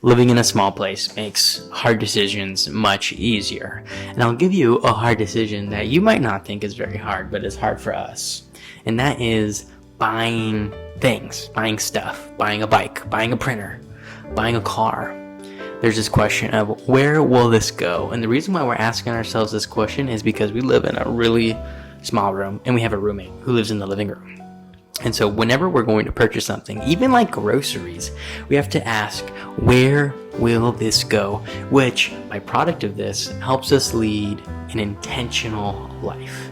Living in a small place makes hard decisions much easier. And I'll give you a hard decision that you might not think is very hard, but is hard for us. And that is buying things, buying stuff, buying a bike, buying a printer, buying a car. There's this question of where will this go? And the reason why we're asking ourselves this question is because we live in a really small room and we have a roommate who lives in the living room. And so whenever we're going to purchase something, even like groceries, we have to ask, where will this go? Which, by product of this, helps us lead an intentional life.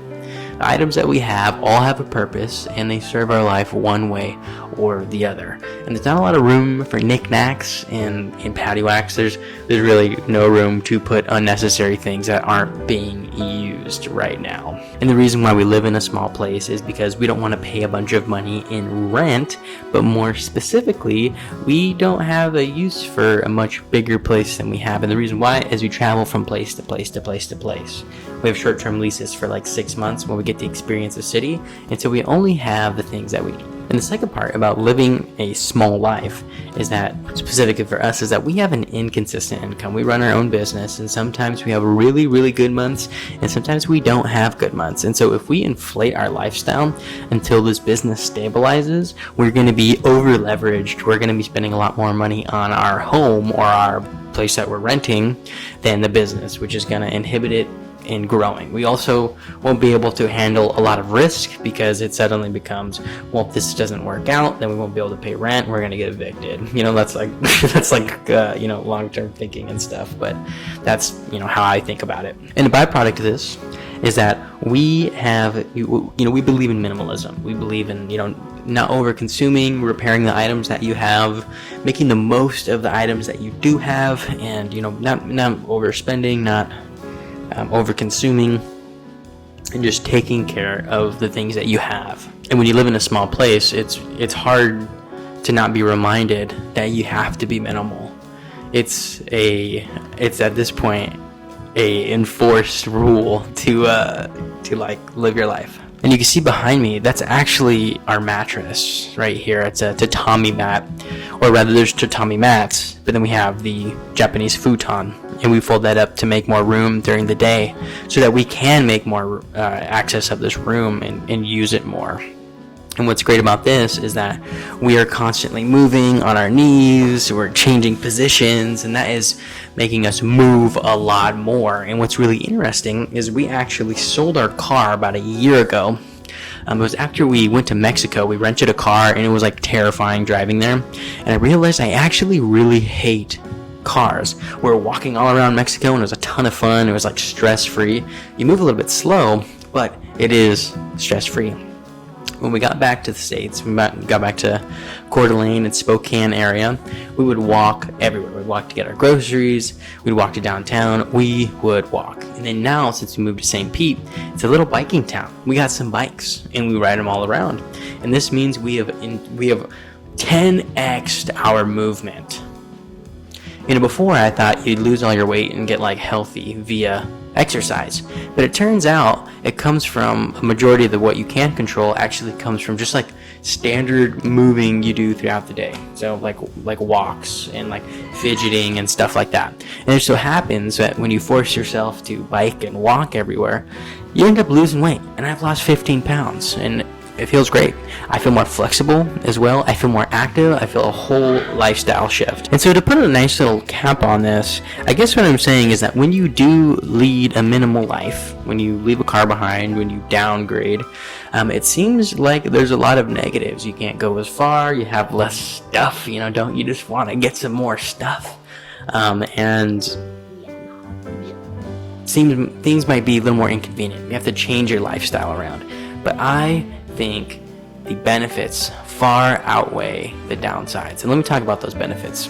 The items that we have all have a purpose, and they serve our life one way or the other. And there's not a lot of room for knickknacks and paddywhacks. There's really no room to put unnecessary things that aren't being used right now. And the reason why we live in a small place is because we don't want to pay a bunch of money in rent, but more specifically, we don't have a use for a much bigger place than we have. And the reason why is we travel from place to place to place to place. We have short-term leases for like 6 months when we get to experience a city, and so we only have the things that we need. And the second part about living a small life is that, specifically for us, is that we have an inconsistent income. We run our own business, and sometimes we have really, really good months, and sometimes we don't have good months. And so if we inflate our lifestyle until this business stabilizes, we're going to be over-leveraged. We're going to be spending a lot more money on our home or our place that we're renting than the business, which is going to inhibit it in growing. We also won't be able to handle a lot of risk because it suddenly becomes, well, if this doesn't work out, then we won't be able to pay rent. We're going to get evicted. That's like long-term thinking and stuff. But that's how I think about it. And the byproduct of this is that we believe in minimalism. We believe in not over-consuming, repairing the items that you have, making the most of the items that you do have, and not overspending, not over-consuming, and just taking care of the things that you have. And when you live in a small place, it's hard to not be reminded that you have to be minimal. It's at this point a enforced rule to like live your life. And you can see behind me, that's actually our mattress right here. It's a tatami mat, or rather there's tatami mats, but then we have the Japanese futon, and we fold that up to make more room during the day so that we can make more access of this room and use it more. And what's great about this is that we are constantly moving on our knees, we're changing positions, and that is making us move a lot more. And what's really interesting is we actually sold our car about a year ago. It was after we went to Mexico. We rented a car, and it was like terrifying driving there. And I realized I actually really hate cars. We were walking all around Mexico, and it was a ton of fun. It was like stress-free. You move a little bit slow, but it is stress-free. When we got back to the States, we got back to Coeur d'Alene and Spokane area, we would walk everywhere. We'd walk to get our groceries, we'd walk to downtown, we would walk. And then now, since we moved to St. Pete, it's a little biking town. We got some bikes, and we ride them all around. And this means we have 10x'd our movement. Before I thought you'd lose all your weight and get like healthy via exercise, but it turns out it comes from a majority of what you can control actually comes from just like standard moving you do throughout the day. So like walks and like fidgeting and stuff like that. And it so happens that when you force yourself to bike and walk everywhere, you end up losing weight. And I've lost 15 pounds, and it feels great. I feel more flexible as well. I feel more active. I feel a whole lifestyle shift. And so to put a nice little cap on this, I guess what I'm saying is that when you do lead a minimal life, when you leave a car behind, when you downgrade, it seems like there's a lot of negatives. You can't go as far. You have less stuff. Don't you just want to get some more stuff? And seems things might be a little more inconvenient. You have to change your lifestyle around. But I think the benefits far outweigh the downsides. And let me talk about those benefits.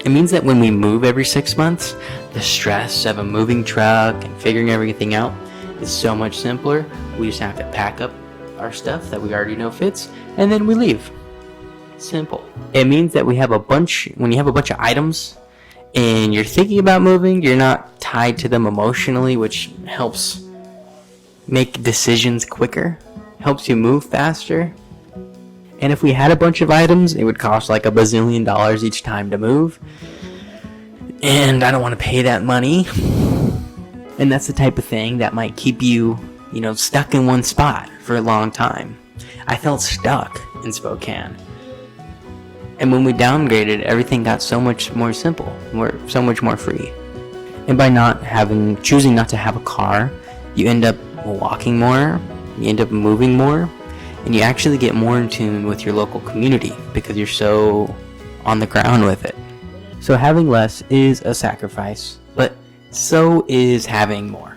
It means that when we move every 6 months, the stress of a moving truck and figuring everything out is so much simpler. We just have to pack up our stuff that we already know fits, and then we leave. Simple. It means that when you have a bunch of items and you're thinking about moving, you're not tied to them emotionally, which helps make decisions quicker, helps you move faster. And if we had a bunch of items, it would cost like $1 bazillion each time to move. and I don't want to pay that money. And that's the type of thing that might keep you, stuck in one spot for a long time. I felt stuck in Spokane. And when we downgraded, everything got so much more simple, so much more free. And by choosing not to have a car, you end up walking more, you end up moving more, and you actually get more in tune with your local community because you're so on the ground with it. So having less is a sacrifice, but so is having more.